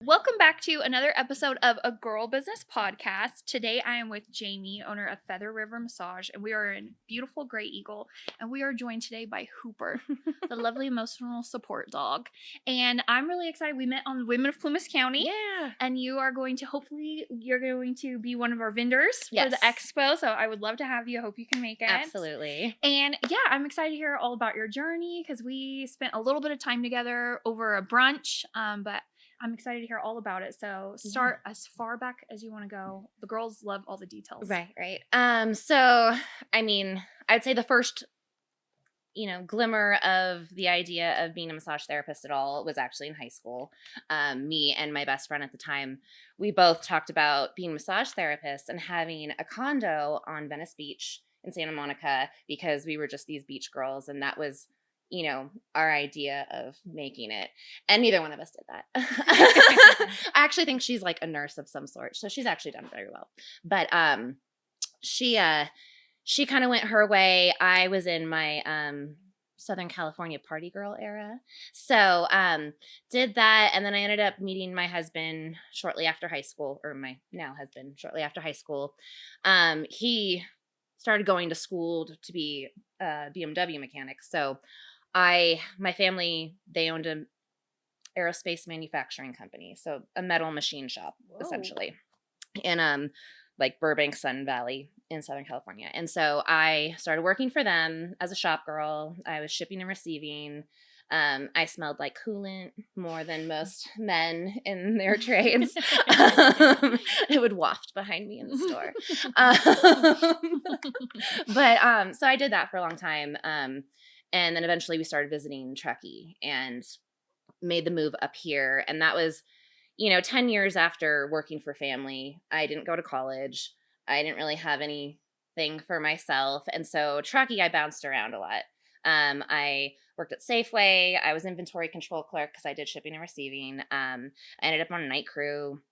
Welcome back to another episode of A Girl Business Podcast. Today I am with Jamie, owner of Feather River Massage, and we are in beautiful Graeagle, and we are joined today by Hooper, the lovely emotional support dog. And I'm really excited. We met on Women of Plumas County. Yeah. And you're going to be one of our vendors for the Yes. expo. So I would love to have you. I hope you can make it. Absolutely. And yeah, I'm excited to hear all about your journey because we spent a little bit of time together over a brunch. But I'm excited to hear all about it. So start as far back as you want to go. The girls love all the details. Right. So, I'd say the first, glimmer of the idea of being a massage therapist at all was actually in high school. Me and my best friend at the time, we both talked about being massage therapists and having a condo on Venice Beach in Santa Monica because we were just these beach girls, and that was our idea of making it. And neither one of us did that. I actually think she's like a nurse of some sort. So she's actually done very well. But she kind of went her way. I was in my Southern California party girl era. So did that. And then I ended up meeting my husband shortly after high school, or my now husband shortly after high school. He started going to school to be a BMW mechanic. So my family, they owned an aerospace manufacturing company, so a metal machine shop. Whoa. Essentially in like Burbank, Sun Valley in Southern California. And so I started working for them as a shop girl. I was shipping and receiving. I smelled like coolant more than most men in their trades. It would waft behind me in the store. But so I did that for a long time. And then eventually we started visiting Truckee and made the move up here. And that was, 10 years after working for family. I didn't go to college. I didn't really have anything for myself. And so Truckee, I bounced around a lot. I worked at Safeway. I was inventory control clerk because I did shipping and receiving. I ended up on a night crew.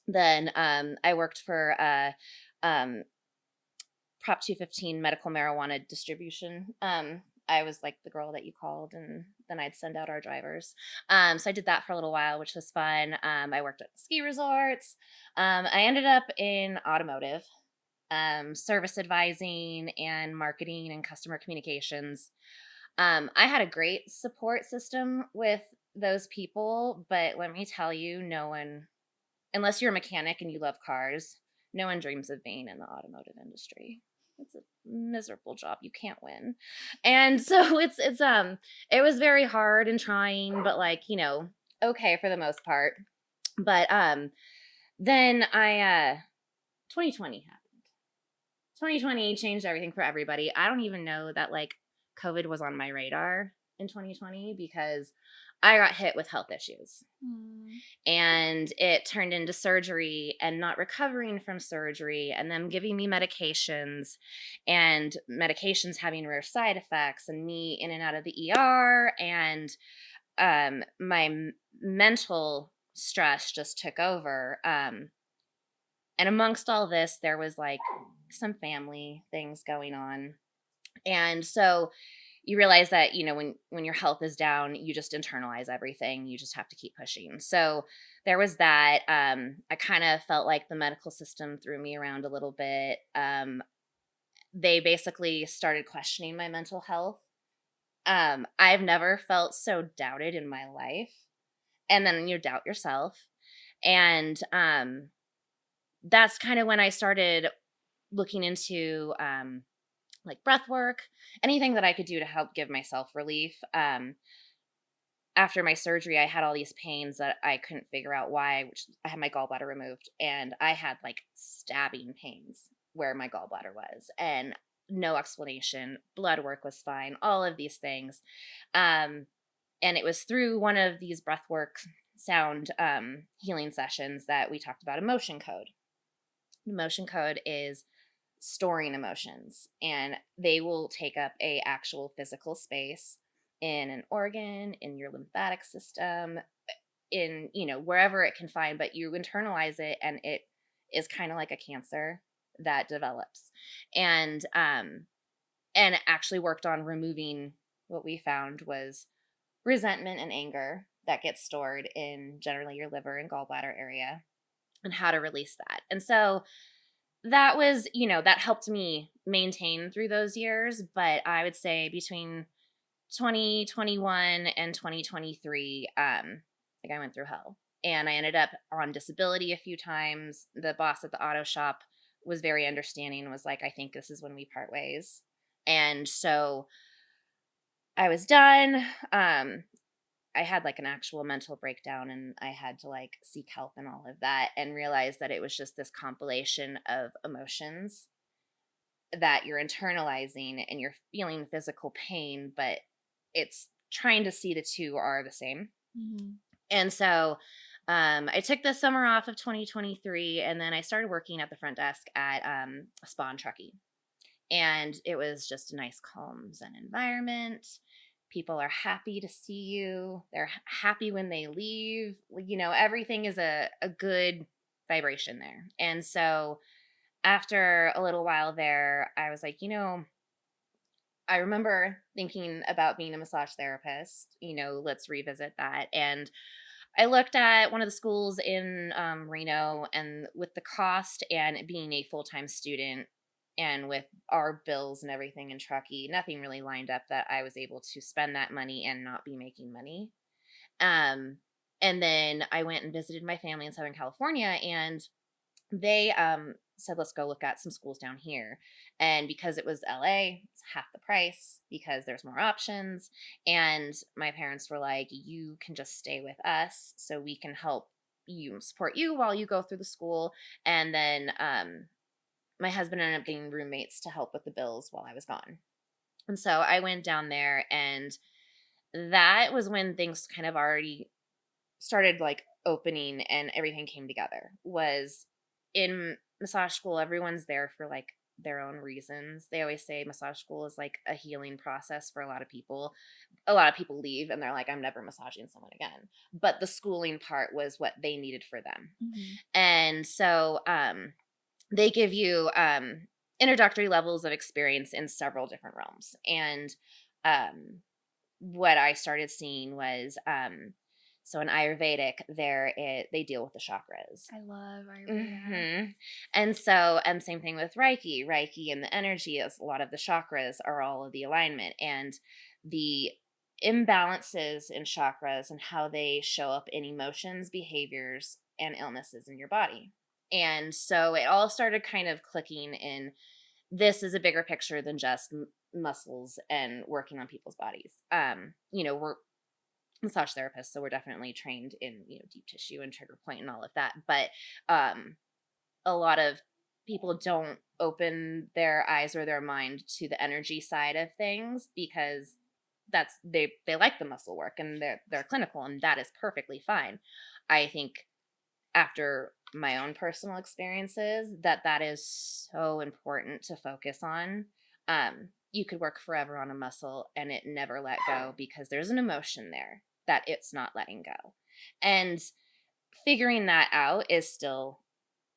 Then I worked for Prop 215 medical marijuana distribution. I was like the girl that you called, and then I'd send out our drivers. So I did that for a little while, which was fun. I worked at ski resorts. I ended up in automotive, service advising and marketing and customer communications. I had a great support system with those people, but let me tell you, no one, unless you're a mechanic and you love cars, no one dreams of being in the automotive industry. It's a miserable job. You can't win. And so it was very hard and trying, but okay for the most part. But then 2020 happened. 2020 changed everything for everybody. I don't even know that COVID was on my radar in 2020 because I got hit with health issues. And it turned into surgery and not recovering from surgery and them giving me medications and medications having rare side effects and me in and out of the ER. And my mental stress just took over. And amongst all this, there was some family things going on. And so you realize that, when your health is down, you just internalize everything. You just have to keep pushing. So there was that. I kind of felt like the medical system threw me around a little bit. They basically started questioning my mental health. I've never felt so doubted in my life. And then you doubt yourself. And that's kind of when I started looking into breath work, anything that I could do to help give myself relief. After my surgery, I had all these pains that I couldn't figure out why, which I had my gallbladder removed, and I had stabbing pains where my gallbladder was, and no explanation. Blood work was fine, all of these things. And it was through one of these breathwork sound healing sessions that we talked about emotion code. Emotion code is storing emotions, and they will take up a actual physical space in an organ, in your lymphatic system, in wherever it can find, but you internalize it, and it is kind of like a cancer that develops. And actually worked on removing what we found was resentment and anger that gets stored in generally your liver and gallbladder area, and how to release that. And so that was, that helped me maintain through those years. But I would say between 2021 and 2023, like I went through hell, and I ended up on disability a few times. The boss at the auto shop was very understanding and was like, I think this is when we part ways. And so I was done. I had like an actual mental breakdown, and I had to like seek help and all of that, and realize that it was just this compilation of emotions that you're internalizing, and you're feeling physical pain, but it's trying to see the two are the same. Mm-hmm. And so I took the summer off of 2023, and then I started working at the front desk at a spa in Truckee. And it was just a nice, calm, zen environment. People are happy to see you. They're happy when they leave. Everything is a good vibration there. And so after a little while there, I was like, I remember thinking about being a massage therapist. Let's revisit that. And I looked at one of the schools in Reno, and with the cost and being a full-time student, and with our bills and everything in Truckee, nothing really lined up that I was able to spend that money and not be making money. And then I went and visited my family in Southern California, and they said, let's go look at some schools down here. And because it was LA, it's half the price because there's more options. And my parents were like, you can just stay with us so we can help you, support you while you go through the school. And then my husband ended up getting roommates to help with the bills while I was gone. And so I went down there, and that was when things kind of already started like opening and everything came together. Was in massage school, everyone's there for like their own reasons. They always say massage school is like a healing process for a lot of people. A lot of people leave and they're like, I'm never massaging someone again. But the schooling part was what they needed for them. Mm-hmm. And so they give you introductory levels of experience in several different realms. And what I started seeing was so in Ayurvedic, they deal with the chakras. I love Ayurveda. Hmm. And so, and same thing with Reiki. Reiki and the energy is a lot of the chakras are all of the alignment, and the imbalances in chakras and how they show up in emotions, behaviors, and illnesses in your body. And so it all started kind of clicking in. This is a bigger picture than just muscles and working on people's bodies. We're massage therapists, so we're definitely trained in deep tissue and trigger point and all of that. But a lot of people don't open their eyes or their mind to the energy side of things, because that's they like the muscle work and they're clinical, and that is perfectly fine. I think after my own personal experiences that is so important to focus on. You could work forever on a muscle and it never let go because there's an emotion there that it's not letting go. And figuring that out is still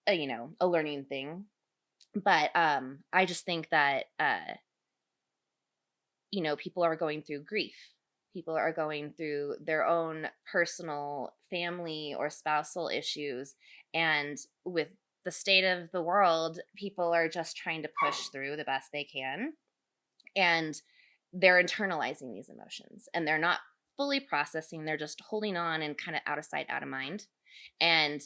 a learning thing. But I just think that people are going through grief. People are going through their own personal family or spousal issues. And with the state of the world, people are just trying to push through the best they can. And they're internalizing these emotions, and they're not fully processing. They're just holding on and kind of out of sight, out of mind. And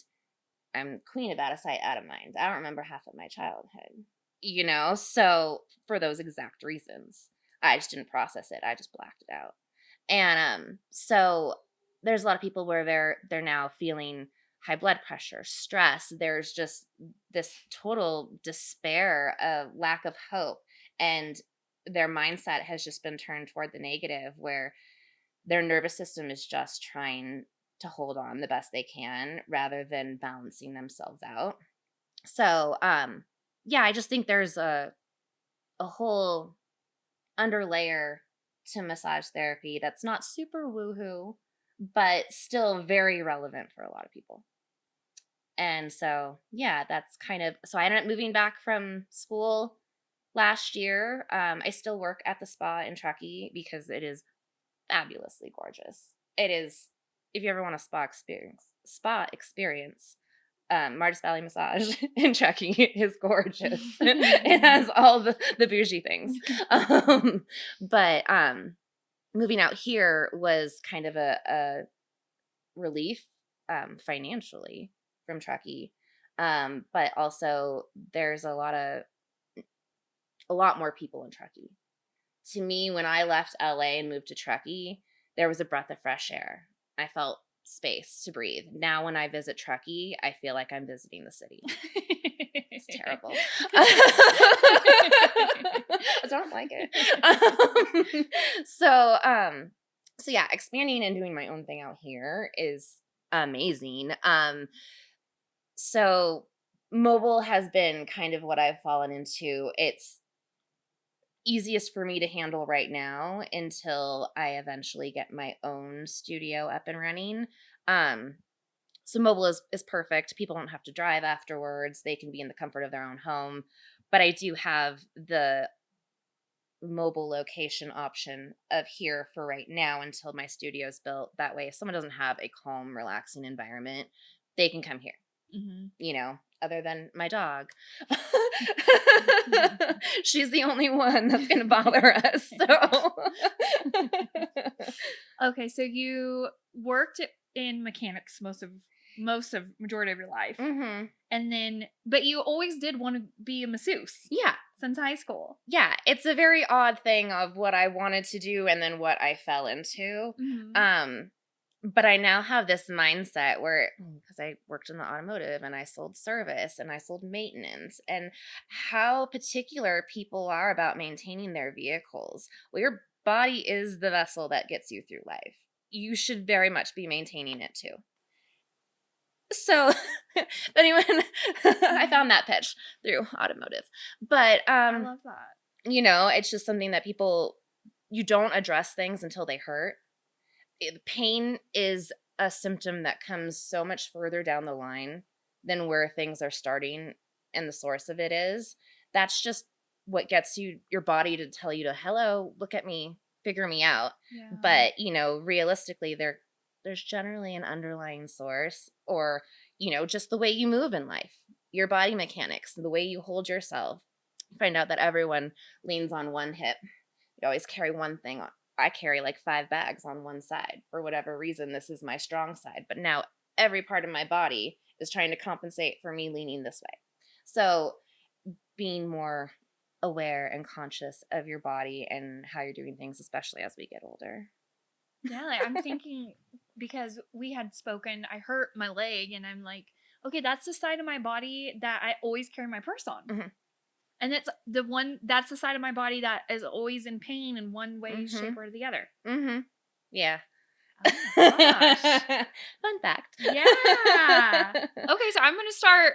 I'm queen of out of sight, out of mind. I don't remember half of my childhood, so for those exact reasons, I just didn't process it. I just blacked it out. And so there's a lot of people where they're now feeling high blood pressure, stress. There's just this total despair, lack of hope, and their mindset has just been turned toward the negative, where their nervous system is just trying to hold on the best they can rather than balancing themselves out. So yeah, I just think there's a whole underlayer to massage therapy that's not super woohoo, but still very relevant for a lot of people. And so, yeah, that's kind of, so I ended up moving back from school last year. I still work at the spa in Truckee because it is fabulously gorgeous. It is if you ever want a spa experience, Martis Valley Massage in Truckee is gorgeous. It has all the bougie things. But moving out here was kind of a relief financially from Truckee. But also there's a lot more people in Truckee. To me, when I left LA and moved to Truckee, there was a breath of fresh air. I felt space to breathe. Now when I visit Truckee, I feel like I'm visiting the city. It's terrible. I don't like it. So yeah, expanding and doing my own thing out here is amazing. So mobile has been kind of what I've fallen into. It's easiest for me to handle right now until I eventually get my own studio up and running. So mobile is perfect. People don't have to drive afterwards. They can be in the comfort of their own home. But I do have the mobile location option of here for right now until my studio is built. That way, if someone doesn't have a calm, relaxing environment, they can come here. Other than my dog. She's the only one that's going to bother us. So. Okay, so you worked in mechanics majority of your life. Mm-hmm. And then, but you always did want to be a masseuse. Yeah. Since high school. Yeah. It's a very odd thing of what I wanted to do and then what I fell into. Mm-hmm. But I now have this mindset where, because I worked in the automotive and I sold service and I sold maintenance, and how particular people are about maintaining their vehicles. Well, your body is the vessel that gets you through life. You should very much be maintaining it too. So, anyone, I found that pitch through automotive. But, I love that. It's just something that you don't address things until they hurt. Pain is a symptom that comes so much further down the line than where things are starting and the source of it is. That's just what gets your body to tell you to, hello, look at me, figure me out. Yeah. But, realistically, there's generally an underlying source, or, just the way you move in life, your body mechanics, the way you hold yourself. Find out that everyone leans on one hip. You always carry one thing on. I carry like 5 bags on one side. For whatever reason, this is my strong side. But now every part of my body is trying to compensate for me leaning this way. So being more aware and conscious of your body and how you're doing things, especially as we get older. Yeah, like I'm thinking, because we had spoken, I hurt my leg and I'm like, okay, that's the side of my body that I always carry my purse on. Mm-hmm. And that's the side of my body that is always in pain in one way, mm-hmm. shape, or the other. Mm-hmm. Yeah. Oh gosh. Fun fact. Yeah. Okay, so I'm going to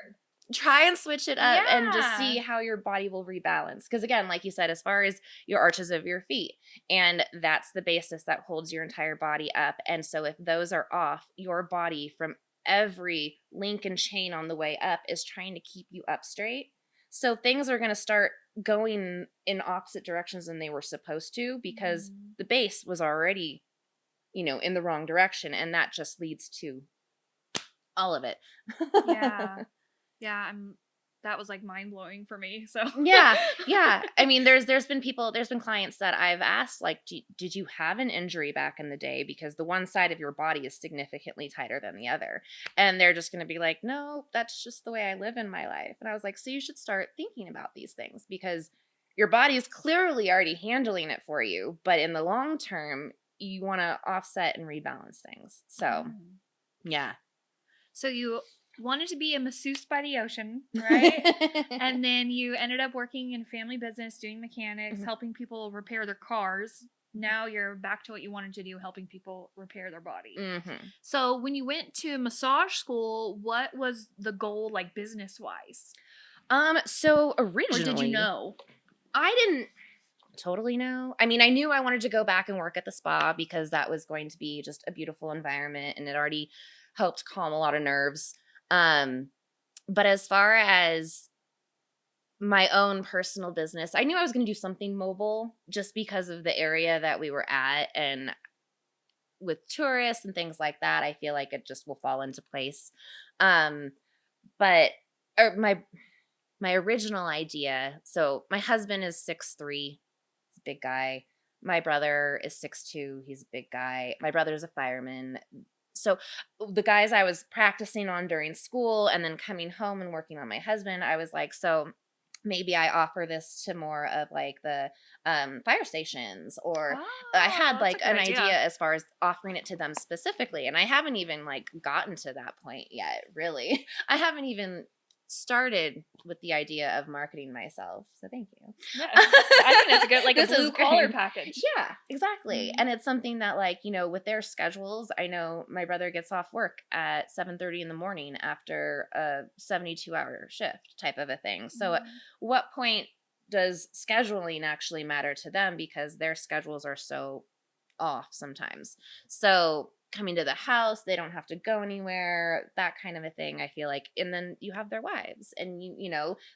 try and switch it up and just see how your body will rebalance. Because again, like you said, as far as your arches of your feet, and that's the basis that holds your entire body up. And so if those are off, your body from every link and chain on the way up is trying to keep you up straight. So things are going to start going in opposite directions than they were supposed to, because the base was already, in the wrong direction. And that just leads to all of it. Yeah. Yeah. That was like mind blowing for me. So yeah. I mean, there's been clients that I've asked, like, did you have an injury back in the day? Because the one side of your body is significantly tighter than the other. And they're just going to be like, no, that's just the way I live in my life. And I was like, so you should start thinking about these things, because your body is clearly already handling it for you. But in the long term, you want to offset and rebalance things. So, yeah. So you wanted to be a masseuse by the ocean, right? And then you ended up working in family business, doing mechanics, mm-hmm. helping people repair their cars. Now you're back to what you wanted to do, helping people repair their body. Mm-hmm. So when you went to massage school, what was the goal, like business-wise? So originally, or did you know? I didn't totally know. I mean, I knew I wanted to go back and work at the spa because that was going to be just a beautiful environment, and it already helped calm a lot of nerves. But as far as my own personal business, I knew I was going to do something mobile just because of the area that we were at. And with tourists and things like that, I feel like it just will fall into place. But or my original idea, so my husband is 6'3", he's a big guy. My brother is 6'2", he's a big guy. My brother's a fireman. So the guys I was practicing on during school and then coming home and working on my husband, I was like, so maybe I offer this to more of like the fire stations, or I had that's a like good an idea. idea as far as offering it to them specifically. And I haven't even like gotten to that point yet, really. I haven't even started with the idea of marketing myself. So thank you. Yeah, I think that's a good, like, a This is blue collar great. package. Yeah, exactly. Mhm. And it's something that, like, with their schedules, I know my brother gets off work at 7:30 in the morning after a 72-hour shift type of a thing. So at Mhm. what point does scheduling actually matter to them, because their schedules are so off sometimes? So coming to the house, they don't have to go anywhere, that kind of a thing, I feel like. And then you have their wives, and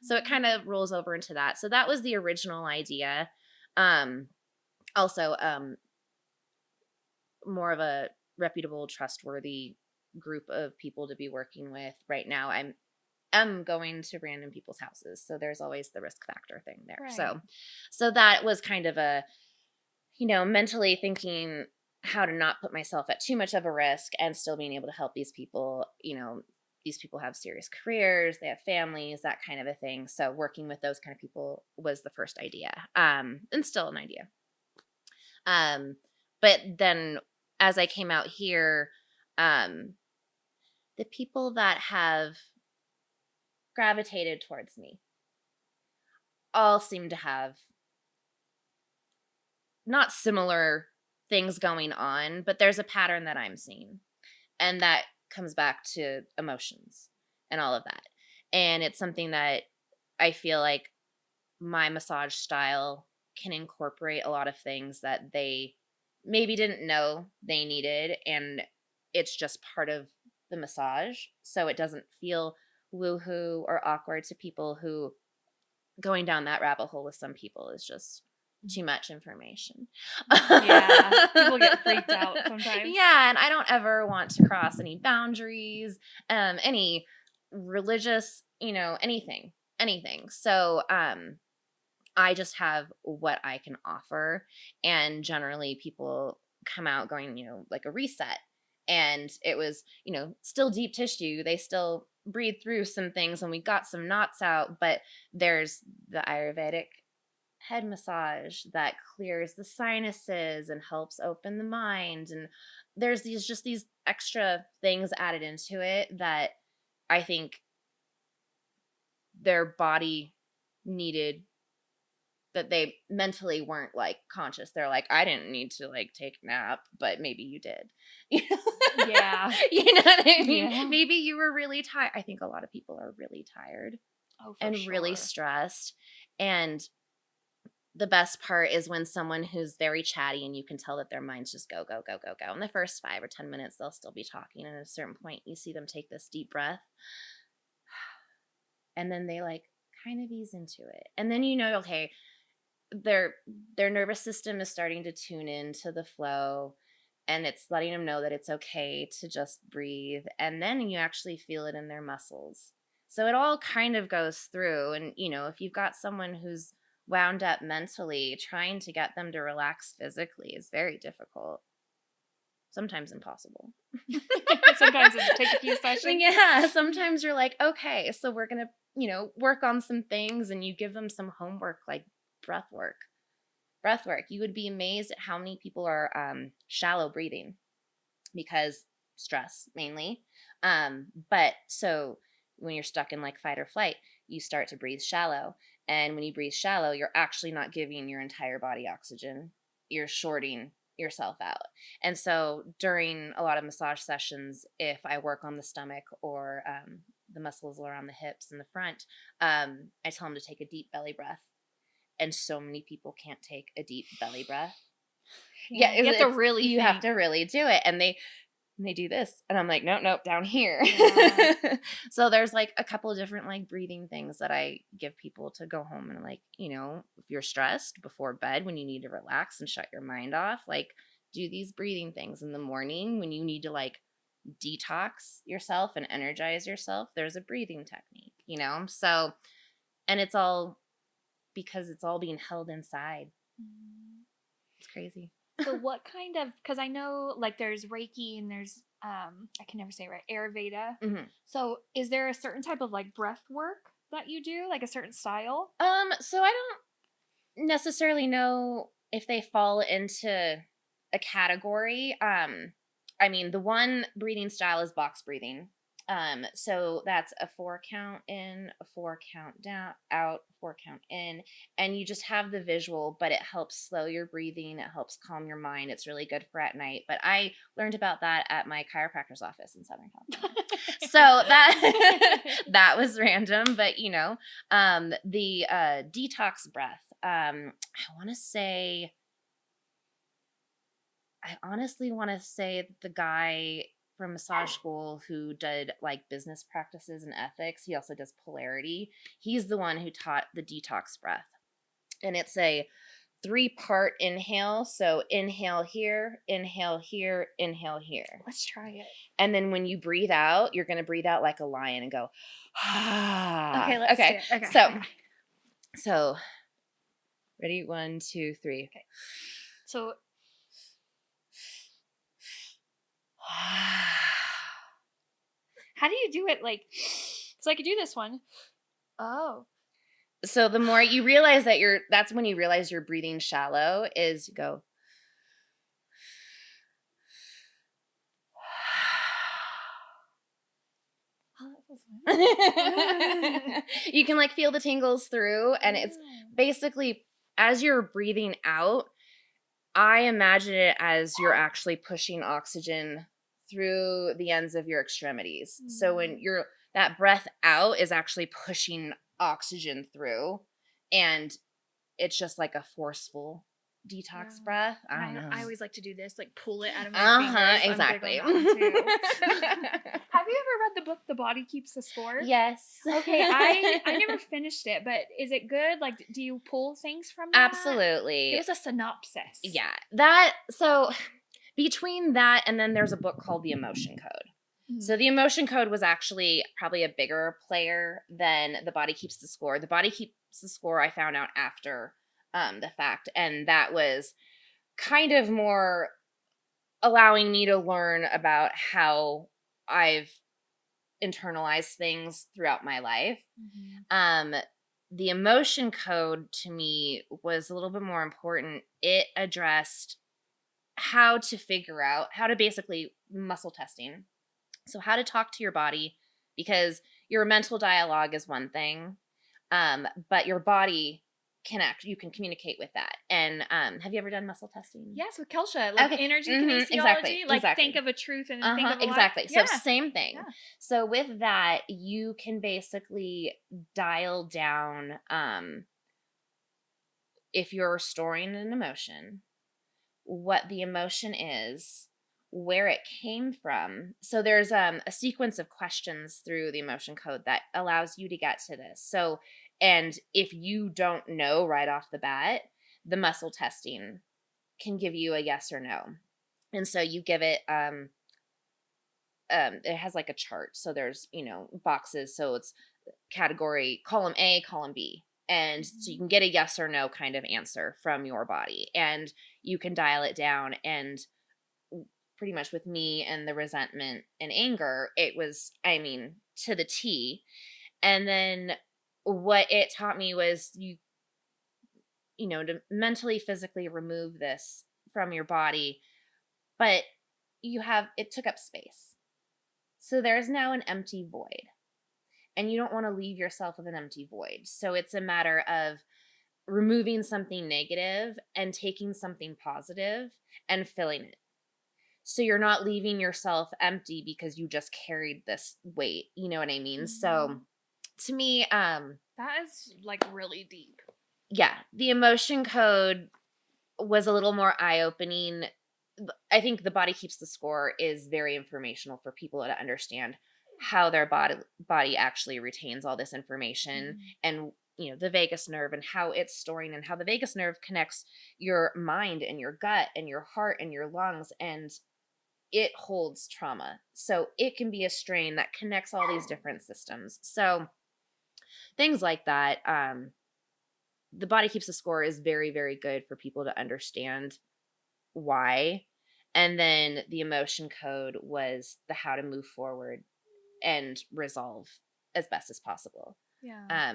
so it kind of rolls over into that. So that was the original idea. Also, more of a reputable, trustworthy group of people to be working with. Right now, I'm going to random people's houses, so there's always the risk factor thing there. Right. So that was kind of a, mentally thinking how to not put myself at too much of a risk and still being able to help these people. These people have serious careers, they have families, that kind of a thing. So working with those kind of people was the first idea, and still an idea. But then as I came out here, the people that have gravitated towards me all seem to have not similar things going on, but there's a pattern that I'm seeing. And that comes back to emotions and all of that. And it's something that I feel like my massage style can incorporate a lot of things that they maybe didn't know they needed. And it's just part of the massage. So it doesn't feel woohoo or awkward to people who going down that rabbit hole with some people is just too much information. Yeah, people get freaked out sometimes. Yeah, and I don't ever want to cross any boundaries, any religious, anything. So, I just have what I can offer, and generally people come out going, like a reset. And it was, still deep tissue. They still breathe through some things, and we got some knots out, but there's the Ayurvedic head massage that clears the sinuses and helps open the mind, and there's these extra things added into it that I think their body needed, that they mentally weren't like conscious. They're like, I didn't need to like take a nap, but maybe you did. Yeah. You know what I mean? Yeah. Maybe you were really tired. I think a lot of people are really tired Oh, for and sure. really stressed. And the best part is when someone who's very chatty and you can tell that their minds just go, go, go, go, go. In the first 5 or 10 minutes, they'll still be talking. And at a certain point, you see them take this deep breath. And then they like kind of ease into it. And then okay, their nervous system is starting to tune into the flow, and it's letting them know that it's okay to just breathe. And then you actually feel it in their muscles. So it all kind of goes through. And if you've got someone who's wound up mentally, trying to get them to relax physically is very difficult, sometimes impossible. Sometimes it take a few sessions. Yeah, sometimes you're like, okay, so we're gonna work on some things, and you give them some homework like breath work. You would be amazed at how many people are shallow breathing because stress mainly. But so when you're stuck in like fight or flight, you start to breathe shallow. And when you breathe shallow, you're actually not giving your entire body oxygen. You're shorting yourself out. And so during a lot of massage sessions, if I work on the stomach or the muscles around the hips and the front, I tell them to take a deep belly breath. And so many people can't take a deep belly breath. Yeah, you have to really you have to really do it. And they do this, and I'm like, nope, down here. Yeah. So there's like a couple of different like breathing things that I give people to go home, and like, if you're stressed before bed, when you need to relax and shut your mind off, like do these breathing things in the morning when you need to like detox yourself and energize yourself. There's a breathing technique, you know? So, and it's all because it's all being held inside. It's crazy. So what kind of, because I know like there's Reiki and there's, I can never say it right, Ayurveda. Mm-hmm. So is there a certain type of like breath work that you do, like a certain style? So I don't necessarily know if they fall into a category. I mean, the one breathing style is box breathing. So that's a 4 count in, a 4 count down, out, 4 count in, and you just have the visual, but it helps slow your breathing. It helps calm your mind. It's really good for at night. But I learned about that at my chiropractor's office in Southern California. So that was random, but you know, the detox breath. I honestly want to say the guy from massage school who did like business practices and ethics, he also does polarity. He's the one who taught the detox breath. And it's a 3-part inhale. So inhale here, inhale here, inhale here. Let's try it. And then when you breathe out, you're going to breathe out like a lion and go, ah. Okay, let's do it. Okay. So ready? 1, 2, 3. Okay. So how do you do it? Like, so I could do this one. Oh. So the more you realize that that's when you realize you're breathing shallow is you go. You can like feel the tingles through, and it's basically as you're breathing out, I imagine it as you're actually pushing oxygen through the ends of your extremities. So when that breath out is actually pushing oxygen through, and it's just like a forceful detox breath. I always like to do this, like pull it out of my fingers. Exactly. Have you ever read the book The Body Keeps the Score? Yes. Okay, I never finished it, but is it good? Like, do you pull things from that? Absolutely. It was a synopsis. Yeah. So between that and then there's a book called The Emotion Code. Mm-hmm. So The Emotion Code was actually probably a bigger player than The Body Keeps the Score. The Body Keeps the Score I found out after the fact, and that was kind of more allowing me to learn about how I've internalized things throughout my life. Mm-hmm. The Emotion Code to me was a little bit more important. It addressed how to figure out how to basically muscle testing. So how to talk to your body, because your mental dialogue is one thing, but your body you can communicate with that. And have you ever done muscle testing? Yes, with Kelsha, like energy kinesiology, like think of a truth and then think of a lie. Exactly. So same thing. Yeah. So with that, you can basically dial down if you're storing an emotion, what the emotion is, where it came from. So there's a sequence of questions through the Emotion Code that allows you to get to this. So, and if you don't know right off the bat, the muscle testing can give you a yes or no. And so you give it, it has like a chart. So there's, boxes. So it's category, column A, column B. And so you can get a yes or no kind of answer from your body, and you can dial it down. And pretty much with me and the resentment and anger, it was, to the T. And then what it taught me was to mentally, physically remove this from your body, but it took up space. So there's now an empty void, and you don't want to leave yourself with an empty void. So it's a matter of removing something negative and taking something positive and filling it. So you're not leaving yourself empty because you just carried this weight. You know what I mean? Mm-hmm. So to me, that is like really deep. Yeah. The Emotion Code was a little more eye-opening. I think The Body Keeps the Score is very informational for people to understand how their body actually retains all this information, and the vagus nerve and how it's storing, and how the vagus nerve connects your mind and your gut and your heart and your lungs, and it holds trauma. So it can be a strain that connects all these different systems. So things like that. The body keeps a score is very, very good for people to understand why. And then the emotion code was the how to move forward and resolve as best as possible. Yeah.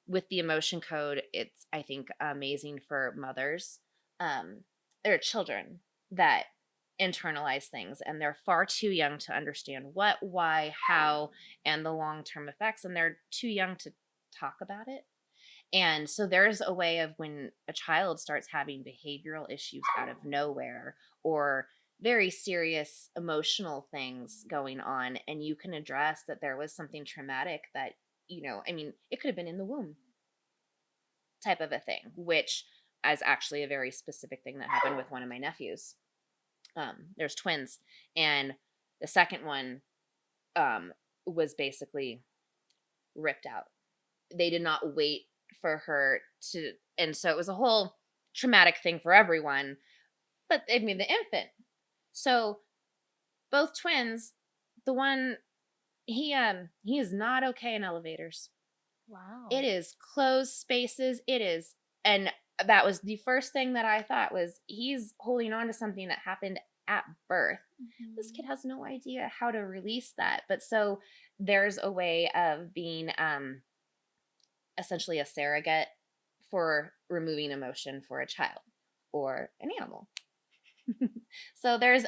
With the emotion code, it's, I think, amazing for mothers or children that internalize things, and they're far too young to understand what, why, how, and the long-term effects, and they're too young to talk about it. And so there's a way of when a child starts having behavioral issues out of nowhere, or very serious emotional things going on, and you can address that there was something traumatic that, it could have been in the womb type of a thing, which is actually a very specific thing that happened with one of my nephews. There's twins, and the second one was basically ripped out. They did not wait for her to, and so it was a whole traumatic thing for everyone, but they made the infant. So both twins, the one, he is not okay in elevators. Wow. It is closed spaces. It is, and that was the first thing that I thought was, he's holding on to something that happened at birth. This kid has no idea how to release that. But so there's a way of being essentially a surrogate for removing emotion for a child or an animal. So there's,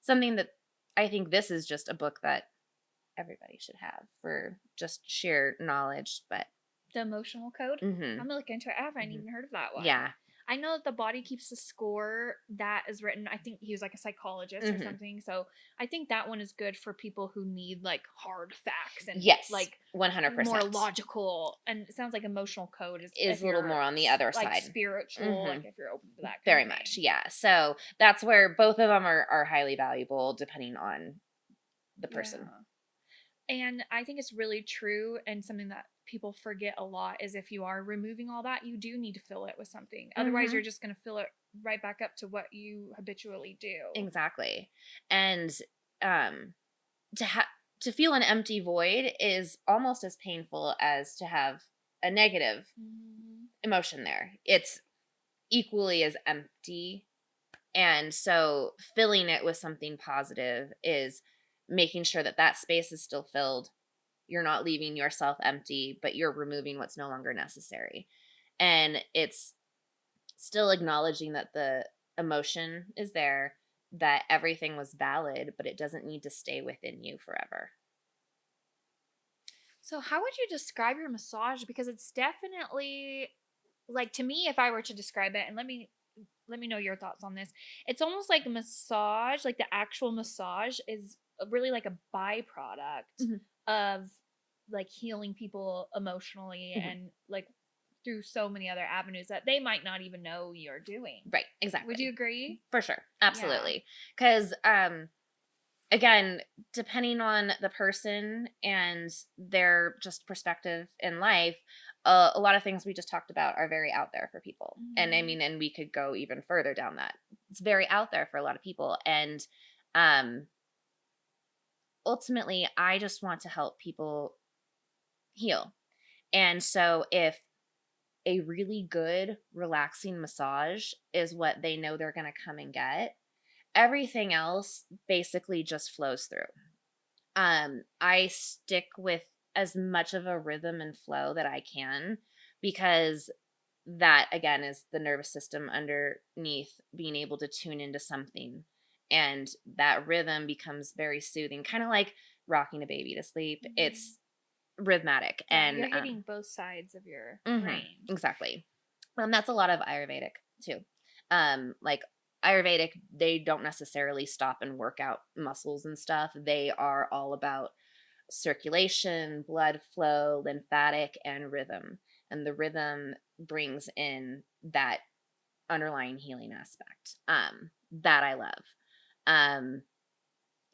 something that I think this is just a book that everybody should have for just sheer knowledge. But the emotional code, mm-hmm. I'm gonna look into it. I haven't even heard of that one. Yeah. I know that the body keeps a score that is written. I think he was like a psychologist or something. So I think that one is good for people who need like hard facts and like 100% more logical. And it sounds like emotional code is a little more on the other like side, spiritual. Like if you're open to that, very much, yeah. So that's where both of them are highly valuable depending on the person. Yeah. And I think it's really true, and something that people forget a lot is if you are removing all that, you do need to fill it with something. Otherwise, you're just going to fill it right back up to what you habitually do. Exactly. And to feel an empty void is almost as painful as to have a negative emotion there. It's equally as empty. And so filling it with something positive is making sure that space is still filled. You're not leaving yourself empty, but you're removing what's no longer necessary. And it's still acknowledging that the emotion is there, that everything was valid, but it doesn't need to stay within you forever. So how would you describe your massage? Because it's definitely, like, to me, if I were to describe it, and let me know your thoughts on this, it's almost like a massage, like the actual massage is really like a byproduct of like healing people emotionally and like through so many other avenues that they might not even know you're doing. Right, exactly. Would you agree? For sure. Absolutely. Because again, depending on the person and their just perspective in life, a lot of things we just talked about are very out there for people. And and we could go even further down that. It's very out there for a lot of people. And ultimately, I just want to help people heal. And so if a really good, relaxing massage is what they know they're going to come and get, everything else basically just flows through. I stick with as much of a rhythm and flow that I can, because that, again, is the nervous system underneath being able to tune into something. And that rhythm becomes very soothing, kind of like rocking a baby to sleep. It's rhythmic. Yeah, and you're hitting both sides of your brain. Exactly. That's a lot of Ayurvedic too. Like Ayurvedic, they don't necessarily stop and work out muscles and stuff. They are all about circulation, blood flow, lymphatic, and rhythm. And the rhythm brings in that underlying healing aspect that I love.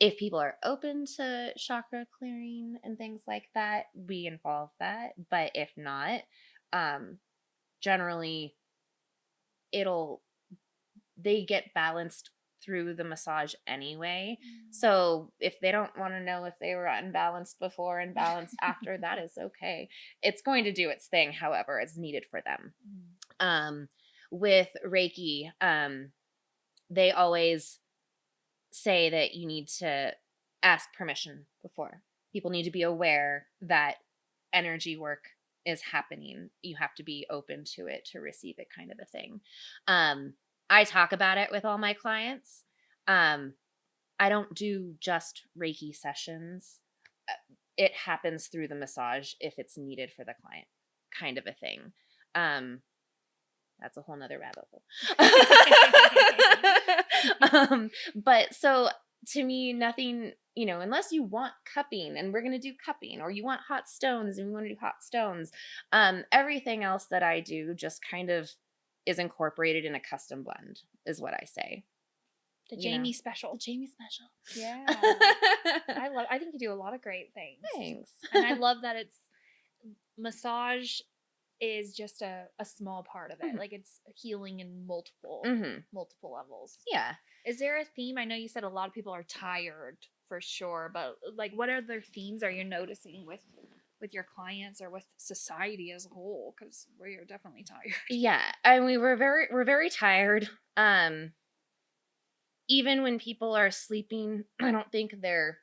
If people are open to chakra clearing and things like that, we involve that. But if not, um, generally it'll they get balanced through the massage anyway. So if they don't want to know if they were unbalanced before and balanced after, that is okay. It's going to do its thing, however, it's needed for them. Um, with Reiki, they always say that you need to ask permission before. People need to be aware that energy work is happening. You have to be open to it to receive it, kind of a thing. I talk about it with all my clients. I don't do just Reiki sessions. It happens through the massage if it's needed for the client, kind of a thing. That's a whole nother rabbit hole. But so to me, nothing, unless you want cupping and we're going to do cupping, or you want hot stones and we want to do hot stones, everything else that I do just kind of is incorporated in a custom blend, is what I say. The Jamie special. Jamie special. Yeah. I think you do a lot of great things. Thanks. And I love that massage is just a small part of it. Like, it's healing in multiple levels. Yeah. Is there a theme? I know you said a lot of people are tired for sure, but like, what other themes are you noticing with your clients or with society as a whole? Because we are definitely tired. Yeah. And we're very tired. Even when people are sleeping, I don't think they're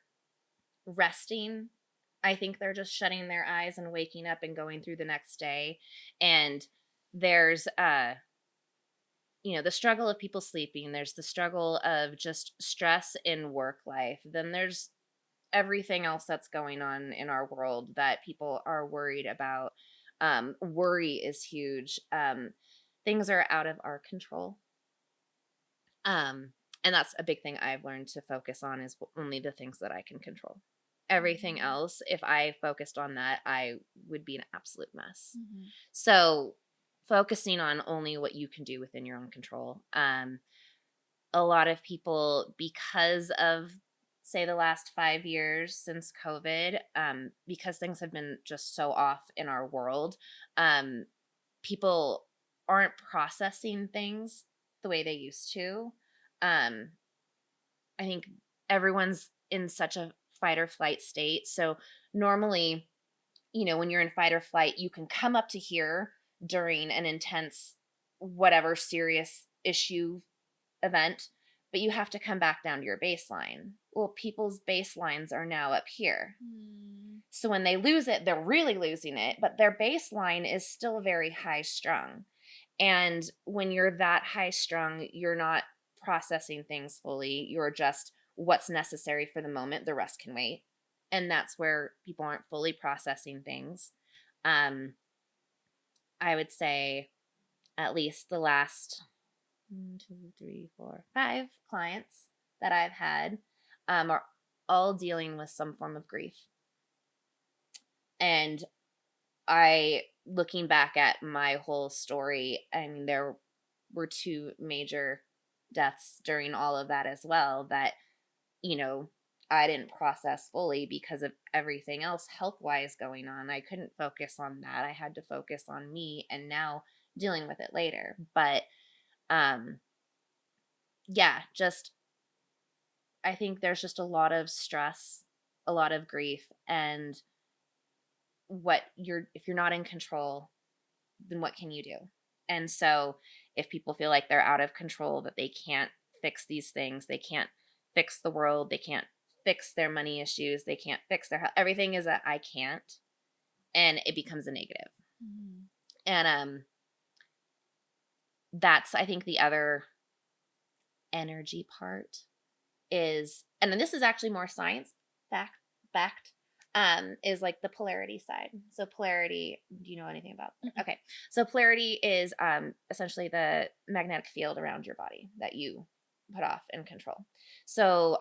resting. I think they're just shutting their eyes and waking up and going through the next day. And there's the struggle of people sleeping. There's the struggle of just stress in work life. Then there's everything else that's going on in our world that people are worried about. Worry is huge. Things are out of our control. And that's a big thing I've learned to focus on, is only the things that I can control. Everything else, if I focused on that, I would be an absolute mess. So focusing on only what you can do within your own control. A lot of people, because of, say, the last 5 years since COVID, because things have been just so off in our world, people aren't processing things the way they used to. I think everyone's in such a fight or flight state. So normally, when you're in fight or flight, you can come up to here during an intense, whatever serious issue event, but you have to come back down to your baseline. Well, people's baselines are now up here. So when they lose it, they're really losing it, but their baseline is still very high strung. And when you're that high strung, you're not processing things fully. You're just what's necessary for the moment. The rest can wait. And that's where people aren't fully processing things. I would say at least the last 1, 2, 3, 4, 5 clients that I've had are all dealing with some form of grief. And looking back at my whole story, I mean, there were 2 major deaths during all of that as well that, I didn't process fully because of everything else health-wise going on. I couldn't focus on that. I had to focus on me and now dealing with it later. But, just, I think there's just a lot of stress, a lot of grief, and if you're not in control, then what can you do? And so if people feel like they're out of control, that they can't fix these things, they can't fix the world, they can't fix their money issues, they can't fix their health, everything is a I can't, and it becomes a negative. And that's, I think, the other energy part is, and then this is actually more science backed, is like the polarity side. So polarity, do you know anything about that? Okay. So polarity is essentially the magnetic field around your body that you put off and control. So,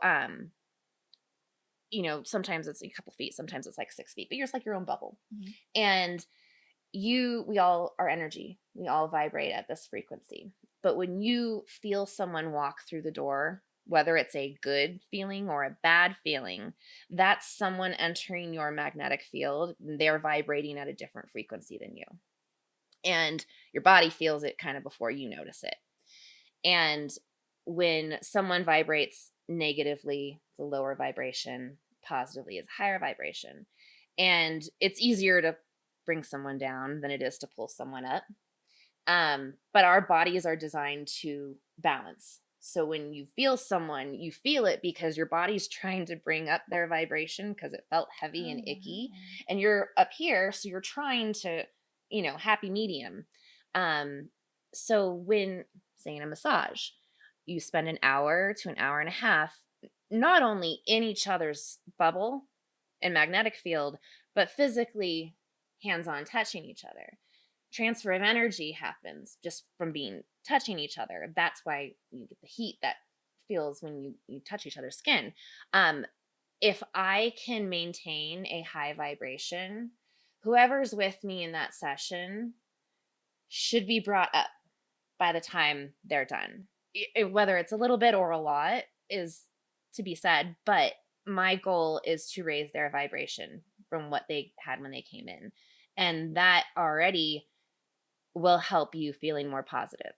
sometimes it's a couple feet, sometimes it's like 6 feet, but you're just like your own bubble. And we all are energy. We all vibrate at this frequency. But when you feel someone walk through the door whether it's a good feeling or a bad feeling, that's someone entering your magnetic field. They're vibrating at a different frequency than you. And your body feels it kind of before you notice it. And when someone vibrates negatively, the lower vibration, positively is higher vibration. And it's easier to bring someone down than it is to pull someone up. But our bodies are designed to balance. So when you feel someone, you feel it because your body's trying to bring up their vibration because it felt heavy and icky. And you're up here, so you're trying to, happy medium. So when, say, in a massage, you spend an hour to an hour and a half, not only in each other's bubble and magnetic field, but physically hands-on touching each other. Transfer of energy happens just from touching each other. That's why you get the heat that feels when you touch each other's skin. If I can maintain a high vibration, whoever's with me in that session should be brought up by the time they're done. Whether it's a little bit or a lot is to be said, but my goal is to raise their vibration from what they had when they came in. And that already will help you feeling more positive.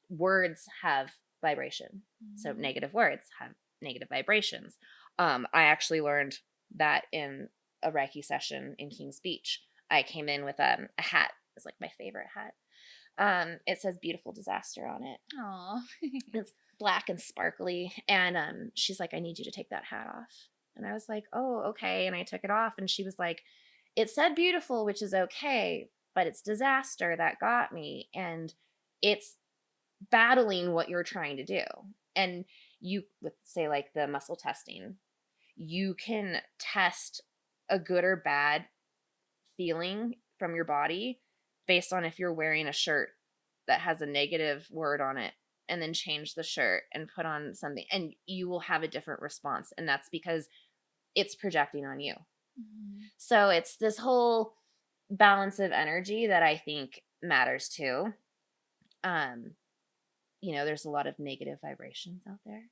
Words have vibration. So negative words have negative vibrations. I actually learned that in a Reiki session in King's Beach. I came in with a hat. It's like my favorite hat. It says beautiful disaster on it. Aww. It's black and sparkly. And she's like, I need you to take that hat off. And I was like, oh, okay. And I took it off, and she was like, it said beautiful, which is okay, but it's disaster that got me. And it's battling what you're trying to do. And you would say, like, the muscle testing, you can test a good or bad feeling from your body based on if you're wearing a shirt that has a negative word on it, and then change the shirt and put on something, and you will have a different response. And that's because it's projecting on you. So it's this whole balance of energy that I think matters too. There's a lot of negative vibrations out there.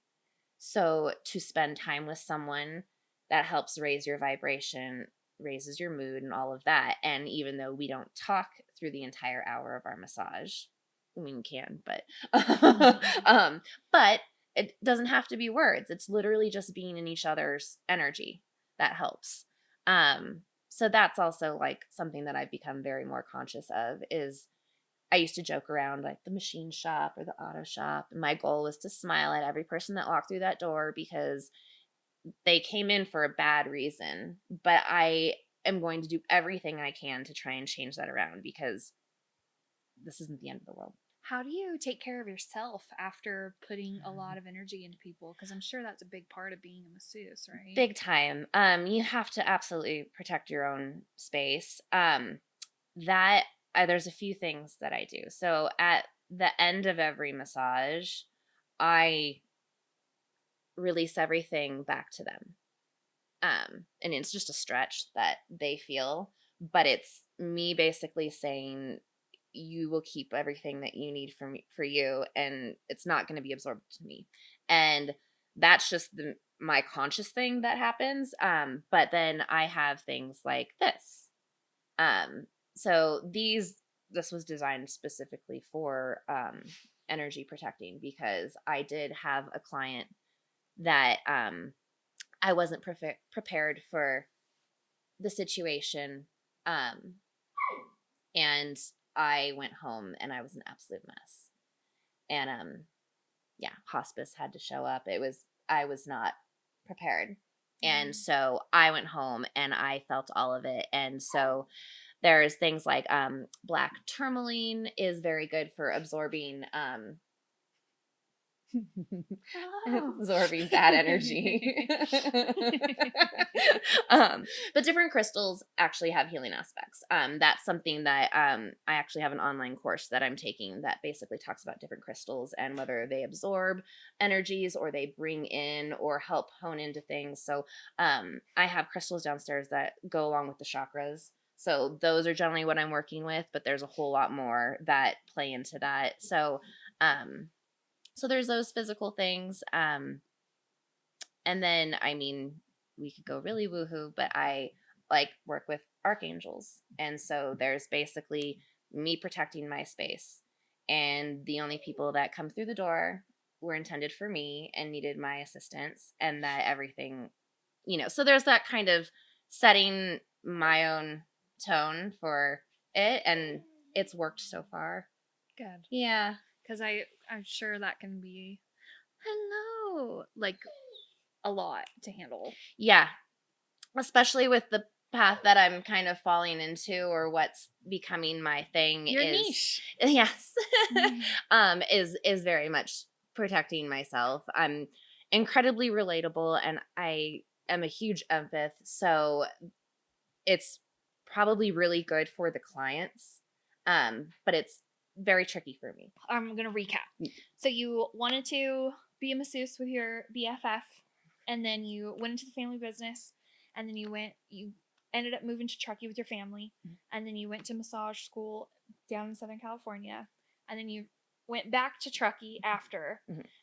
So to spend time with someone that helps raise your vibration, raises your mood and all of that. And even though we don't talk through the entire hour of our massage, I mean, we can, but but it doesn't have to be words. It's literally just being in each other's energy that helps. So that's also like something that I've become very more conscious of. Is I used to joke around like the machine shop or the auto shop, and my goal was to smile at every person that walked through that door because they came in for a bad reason. But I am going to do everything I can to try and change that around, because this isn't the end of the world. How do you take care of yourself after putting a lot of energy into people? Because I'm sure that's a big part of being a masseuse, right? Big time. You have to absolutely protect your own space. There's a few things that I do. So at the end of every massage, I release everything back to them. And it's just a stretch that they feel, but it's me basically saying, you will keep everything that you need for you, and it's not going to be absorbed to me. And that's just my conscious thing that happens. But then I have things like this. So this was designed specifically for energy protecting, because I did have a client that I wasn't prepared for the situation. And I went home and I was an absolute mess. And hospice had to show up. I was not prepared. And so I went home and I felt all of it. And so there's things like black tourmaline is very good for absorbing absorbing bad energy. But different crystals actually have healing aspects. That's something that I actually have an online course that I'm taking that basically talks about different crystals and whether they absorb energies or they bring in or help hone into things. So I have crystals downstairs that go along with the chakras. So those are generally what I'm working with, but there's a whole lot more that play into that. So So there's those physical things. And then, I mean, we could go really woohoo, but I like work with archangels. And so there's basically me protecting my space. And the only people that come through the door were intended for me and needed my assistance, and that everything, so there's that kind of setting my own tone for it. And it's worked so far. Good. Yeah. Because I'm sure that can be, hello, like a lot to handle. Yeah. Especially with the path that I'm kind of falling into, or what's becoming my thing. Your is niche. Yes. Is very much protecting myself. I'm incredibly relatable, and I am a huge empath, so it's probably really good for the clients. But it's very tricky for me. I'm going to recap. So you wanted to be a masseuse with your BFF, and then you went into the family business, and then you ended up moving to Truckee with your family, and then you went to massage school down in Southern California, and then you went back to Truckee after.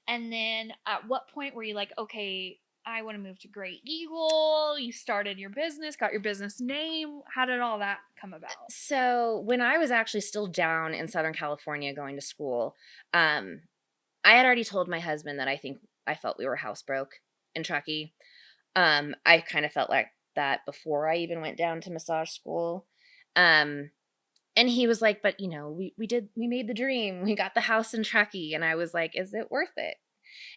And then at what point were you like, okay, I want to move to Graeagle? You started your business, got your business name. How did all that come about? So when I was actually still down in Southern California going to school, I had already told my husband that I felt we were house broke in Truckee. I kind of felt like that before I even went down to massage school. And he was like, but we made the dream. We got the house in Truckee. And I was like, is it worth it?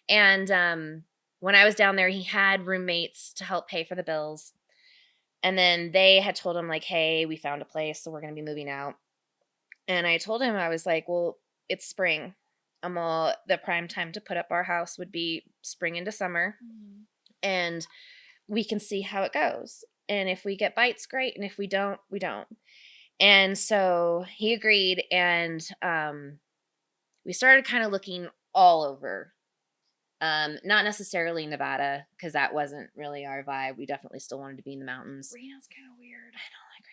And when I was down there, he had roommates to help pay for the bills. And then they had told him, like, hey, we found a place, so we're going to be moving out. And I told him, I was like, well, it's spring. The prime time to put up our house would be spring into summer. And we can see how it goes. And if we get bites, great. And if we don't, we don't. And so he agreed. And we started kind of looking all over. Not necessarily Nevada, because that wasn't really our vibe. We definitely still wanted to be in the mountains. Reno's kind of weird. I don't like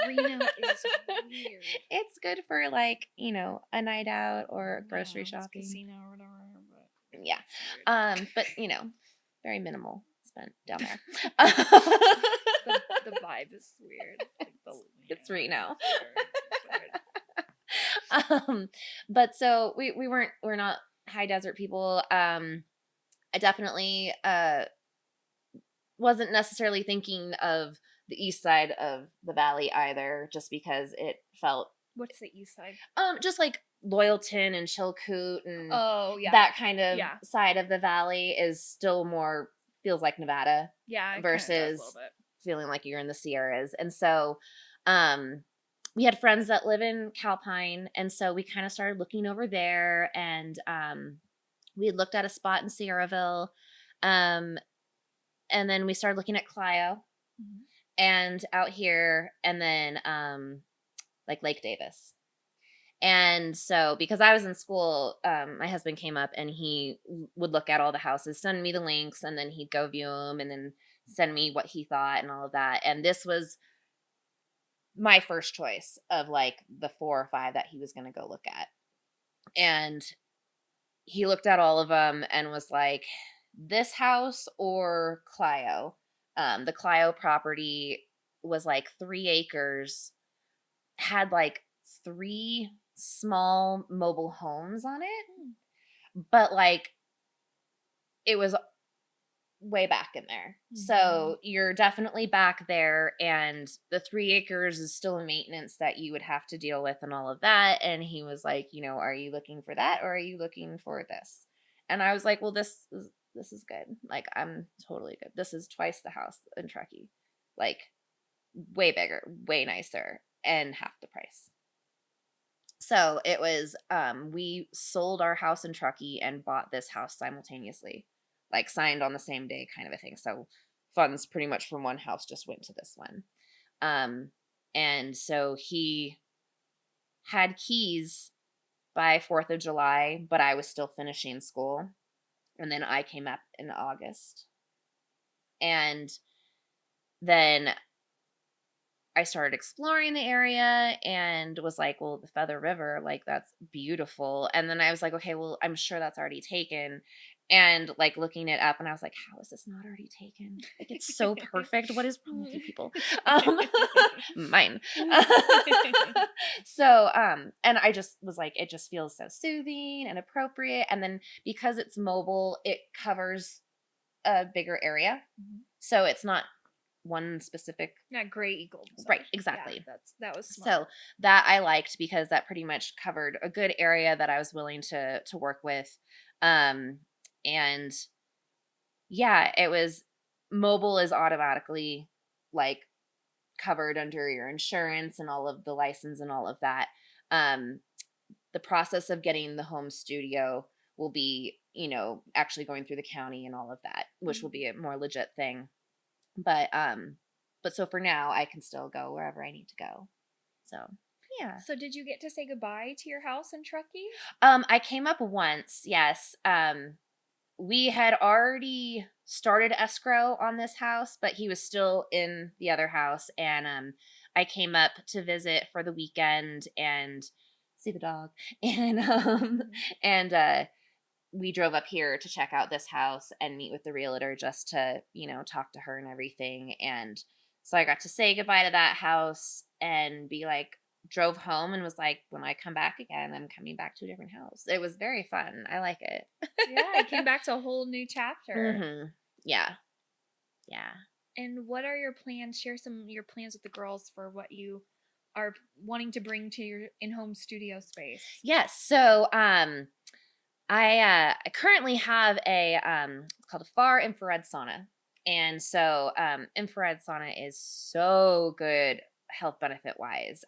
Reno is weird. It's good for, like, a night out or grocery shopping. Casino or whatever. But yeah. But very minimal spent down there. the vibe is weird. It's Reno. But so we're not high desert people. I definitely wasn't necessarily thinking of the east side of the valley either, just because it felt. What's the east side? Just like Loyalton and Chilkoot and that kind of side of the valley is still more feels like Nevada. Yeah, versus feeling like you're in the Sierras. And so we had friends that live in Calpine, and so we kind of started looking over there, and we had looked at a spot in Sierraville, and then we started looking at Clio and out here, and then like Lake Davis. And so because I was in school, my husband came up and he would look at all the houses, send me the links, and then he'd go view them and then send me what he thought and all of that. And this was my first choice of like the 4 or 5 that he was going to go look at. And he looked at all of them and was like, this house or Clio. The Clio property was like 3 acres, had like 3 small mobile homes on it, but like it was way back in there. So you're definitely back there, and the 3 acres is still a maintenance that you would have to deal with and all of that. And he was like, are you looking for that or are you looking for this? And I was like, well, this is good. Like, I'm totally good. This is twice the house in Truckee, like way bigger, way nicer, and half the price. So it was, we sold our house in Truckee and bought this house simultaneously, like signed on the same day kind of a thing. So funds pretty much from one house just went to this one. And so he had keys by 4th of July, but I was still finishing school. And then I came up in August. And then I started exploring the area and was like, well, the Feather River, like that's beautiful. And then I was like, okay, well, I'm sure that's already taken. And like looking it up, and I was like, how is this not already taken? Like it's so perfect. What is wrong with you people? Um, mine. So, and I just was like, it just feels so soothing and appropriate. And then because it's mobile, it covers a bigger area. Mhm. So it's not one specific. Not Graeagle. Right, exactly. Yeah, that was smart. So that I liked because that pretty much covered a good area that I was willing to work with. And yeah, it was mobile is automatically like covered under your insurance and all of the license and all of that. Um, the process of getting the home studio will be, actually going through the county and all of that, which will be a more legit thing. But so for now, I can still go wherever I need to go. So yeah. So did you get to say goodbye to your house in Truckee? I came up once, yes. We had already started escrow on this house, but he was still in the other house, and I came up to visit for the weekend and see the dog, and we drove up here to check out this house and meet with the realtor just to, talk to her and everything. And so I got to say goodbye to that house and be like, drove home and was like, when I come back again, I'm coming back to a different house. It was very fun. I like it. Yeah, I came back to a whole new chapter. Mm-hmm. Yeah. Yeah. And what are your plans? Share some of your plans with the girls for what you are wanting to bring to your in-home studio space. Yes. So, I currently have it's called a far infrared sauna. And so infrared sauna is so good health benefit wise,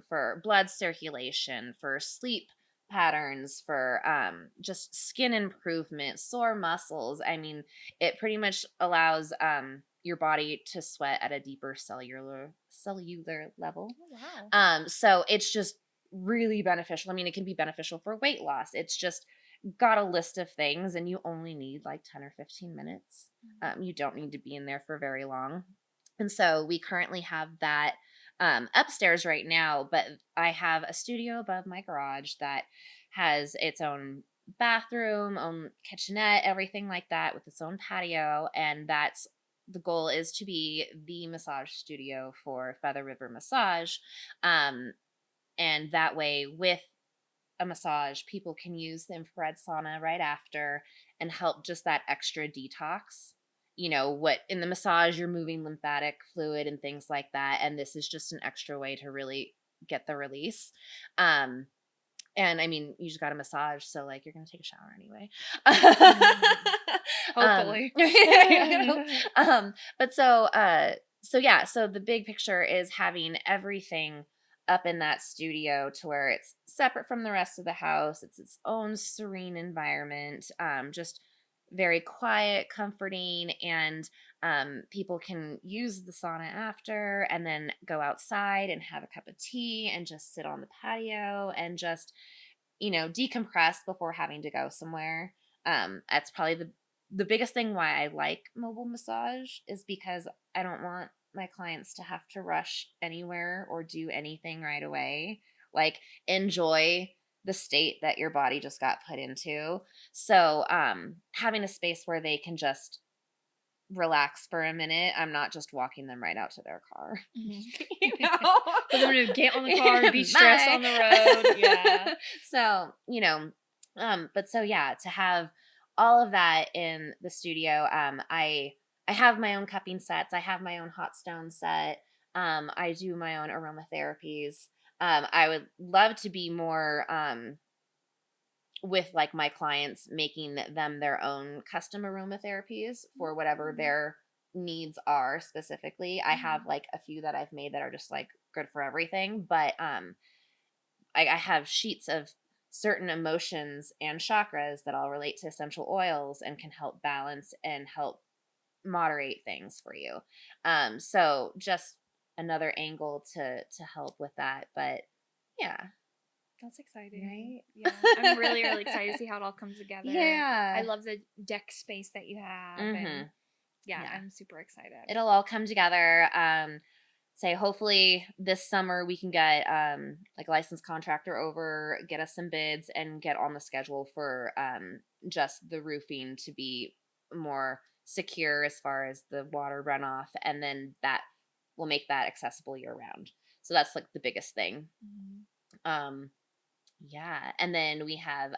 for blood circulation, for sleep patterns, for just skin improvement, sore muscles. I mean, it pretty much allows your body to sweat at a deeper cellular level. Oh, wow. So it's just really beneficial. I mean, it can be beneficial for weight loss. It's just got a list of things, and you only need like 10 or 15 minutes. You don't need to be in there for very long. And so we currently have that upstairs right now, but I have a studio above my garage that has its own bathroom, own kitchenette, everything like that, with its own patio. And that's the goal is to be the massage studio for Feather River Massage. And that way, with a massage, people can use the infrared sauna right after and help just that extra detox. What in the massage, you're moving lymphatic fluid and things like that. And this is just an extra way to really get the release. And I mean, you just got a massage, so like you're going to take a shower anyway. Hopefully. But so yeah, so the big picture is having everything up in that studio to where it's separate from the rest of the house. It's its own serene environment, just very quiet, comforting, and people can use the sauna after and then go outside and have a cup of tea and just sit on the patio and just, decompress before having to go somewhere. That's probably the biggest thing why I like mobile massage is because I don't want my clients to have to rush anywhere or do anything right away. Like, enjoy the state that your body just got put into. So having a space where they can just relax for a minute. I'm not just walking them right out to their car. Mm-hmm. For them to get on the car, be stressed on the road. Yeah. So, but so yeah, to have all of that in the studio, I have my own cupping sets. I have my own hot stone set. I do my own aromatherapies. I would love to be more with like my clients, making them their own custom aromatherapies for whatever their needs are specifically. I have like a few that I've made that are just like good for everything, but I have sheets of certain emotions and chakras that all relate to essential oils and can help balance and help moderate things for you. So just another angle to help with that. But yeah. That's exciting. Right? Yeah. I'm really, really excited to see how it all comes together. Yeah. I love the deck space that you have. Mm-hmm. And yeah, I'm super excited. It'll all come together. say hopefully this summer we can get like a licensed contractor over, get us some bids, and get on the schedule for just the roofing to be more secure as far as the water runoff, and then that will make that accessible year round. So that's like the biggest thing. Um yeah, and then we have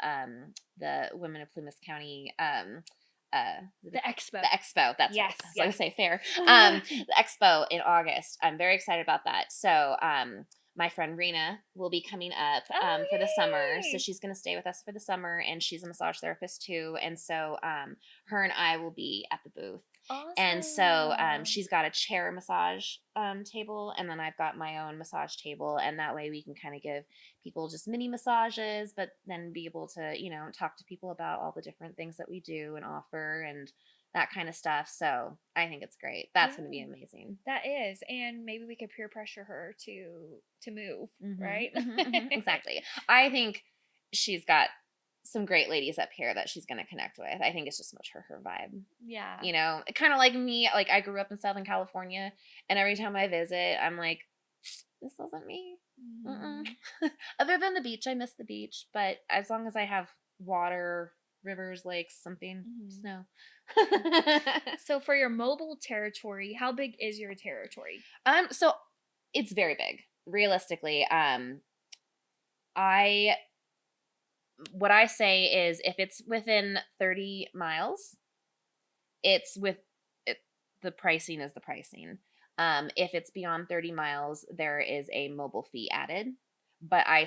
the Women of Plymouth County The expo. the expo. That's Yes, what I was going yes. to say. Fair. The expo in August. I'm very excited about that. So, my friend Rena will be coming up for the summer. So yay! she's going to stay with us for the summer, and she's a massage therapist too. And so, her and I will be at the booth. Awesome. And so she's got a chair massage table, and then I've got my own massage table, and that way we can kind of give people just mini massages, but then be able to, talk to people about all the different things that we do and offer and that kind of stuff. So I think it's great. That's going to be amazing. That is, and maybe we could peer pressure her to move, right? Exactly. I think she's got some great ladies up here that she's going to connect with. I think it's just much her vibe. Yeah. Kind of like me. Like I grew up in Southern California, and every time I visit, I'm like, this wasn't me. Other than the beach, I miss the beach. But as long as I have water, rivers, lakes, something, snow. So for your mobile territory, how big is your territory? So it's very big. Realistically, what I say is if it's within 30 miles, the pricing is the pricing. If it's beyond 30 miles, there is a mobile fee added, but I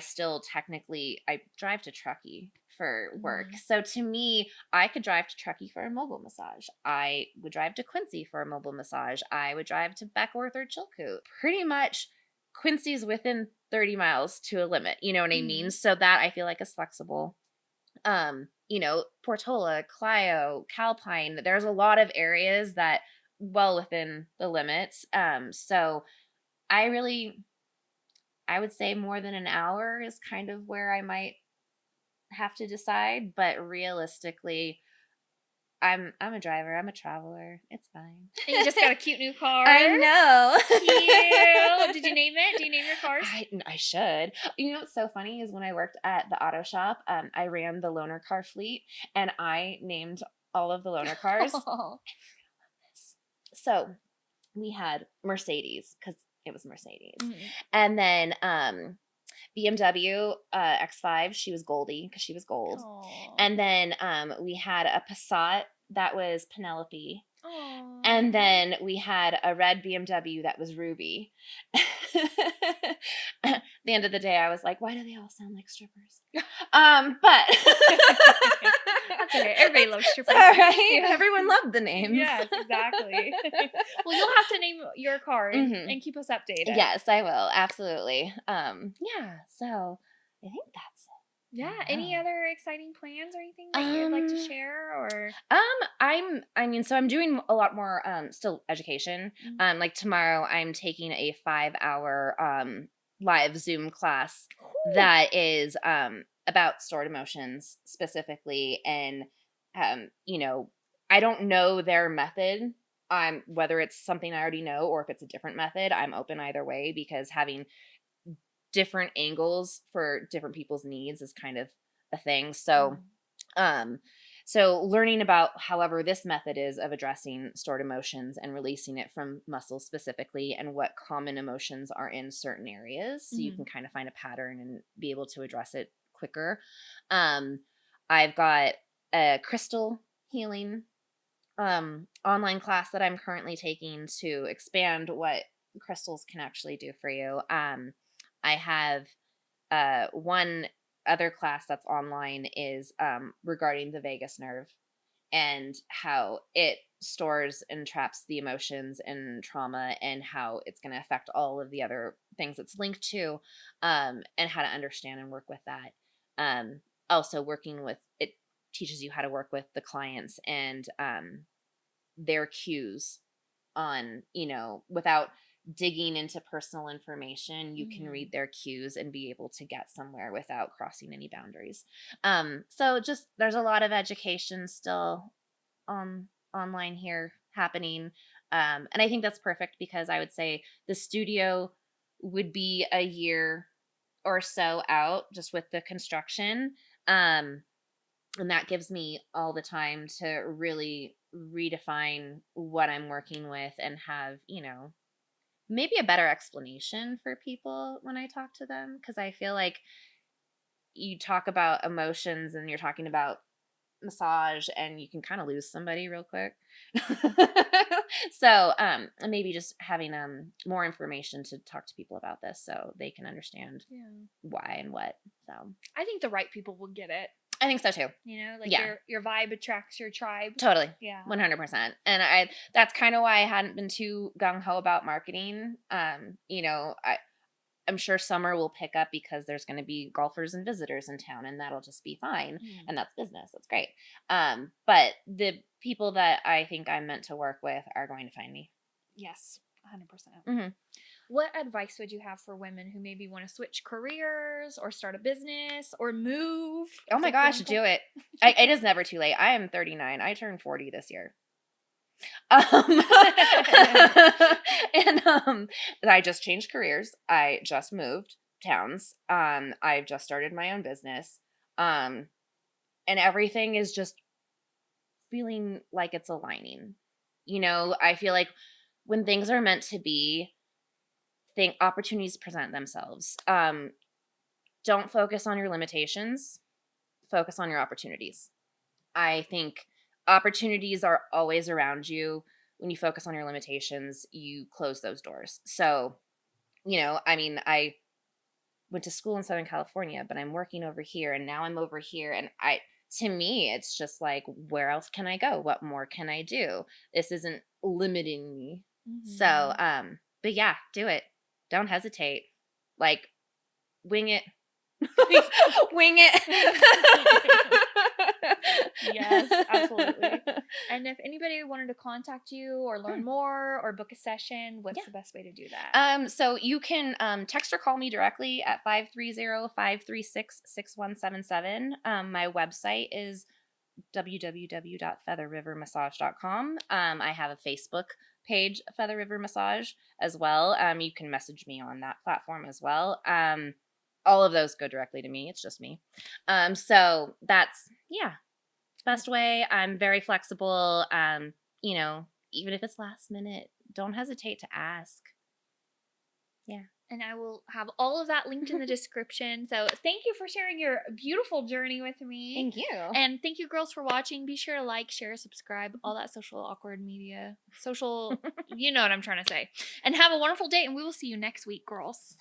drive to Truckee for work. So to me, I could drive to Truckee for a mobile massage. I would drive to Quincy for a mobile massage. I would drive to Beckworth or Chilkoot. Pretty much Quincy's within 30 miles to a limit, you know what I mean? So that I feel like is flexible. Portola, Clio, Calpine, there's a lot of areas that well within the limits. So I would say more than an hour is kind of where I might have to decide, but realistically, I'm a driver. I'm a traveler. It's fine. And you just got a cute new car. I know. Cute. Did you name it? Do you name your cars? I should. You know what's so funny is when I worked at the auto shop, I ran the loaner car fleet, and I named all of the loaner cars. So we had Mercedes because it was Mercedes, and then BMW X5. She was Goldie because she was gold. Aww. And then we had a Passat that was Penelope. Aww. And then we had a red BMW that was Ruby. At the end of the day, I was like, why do they all sound like strippers? But that's okay. Everybody loves strippers. All right. Yeah. Everyone loved the names. Yes, exactly. Well, you'll have to name your car and keep us updated. Yes, I will. Absolutely. Yeah. So I think that's it. Yeah. Any other exciting plans or anything that you'd like to share? Or I'm doing a lot more still education. Like tomorrow I'm taking a 5-hour live Zoom class that is about stored emotions specifically, and I don't know their method. Whether it's something I already know or if it's a different method, I'm open either way, because having different angles for different people's needs is kind of a thing. So, so learning about however this method is of addressing stored emotions and releasing it from muscles specifically, and what common emotions are in certain areas, so you can kind of find a pattern and be able to address it quicker. I've got a crystal healing online class that I'm currently taking to expand what crystals can actually do for you. I have one other class that's online is regarding the vagus nerve and how it stores and traps the emotions and trauma, and how it's going to affect all of the other things it's linked to, and how to understand and work with that. Also working with it teaches you how to work with the clients and their cues on, without digging into personal information, you can read their cues and be able to get somewhere without crossing any boundaries. So just there's a lot of education still online here happening. And I think that's perfect because I would say the studio would be a year or so out just with the construction. And that gives me all the time to really redefine what I'm working with and have, maybe a better explanation for people when I talk to them. Cause I feel like you talk about emotions and you're talking about massage and you can kind of lose somebody real quick. So maybe just having more information to talk to people about this so they can understand why and what. So I think the right people will get it. I think so too. Like your vibe attracts your tribe. Totally. Yeah. 100%. And that's kind of why I hadn't been too gung ho about marketing. I'm sure summer will pick up because there's going to be golfers and visitors in town, and that'll just be fine. And that's business. That's great. But the people that I think I'm meant to work with are going to find me. Yes, 100%. What advice would you have for women who maybe want to switch careers or start a business or move? Oh my gosh, do it. It is never too late. I am 39. I turned 40 this year. And I just changed careers. I just moved towns. I've just started my own business. And everything is just feeling like it's aligning. I feel like when things are meant to be, opportunities present themselves. Don't focus on your limitations. Focus on your opportunities. I think opportunities are always around you. When you focus on your limitations, you close those doors. So, I went to school in Southern California, but I'm working over here and now I'm over here. And to me, it's just like, where else can I go? What more can I do? This isn't limiting me. So, but yeah, do it. Don't hesitate. Like, wing it. Wing it. Yes, absolutely. And if anybody wanted to contact you or learn more or book a session, what's the best way to do that? So you can text or call me directly at 530-536-6177. My website is www.featherrivermassage.com. I have a Facebook page, Feather River Massage, as well. You can message me on that platform as well. All of those go directly to me. It's just me. So that's, best way. I'm very flexible. Even if it's last minute, don't hesitate to ask. Yeah. And I will have all of that linked in the description. So thank you for sharing your beautiful journey with me. Thank you. And thank you, girls, for watching. Be sure to like, share, subscribe, all that social awkward media. You know what I'm trying to say. And have a wonderful day, and we will see you next week, girls.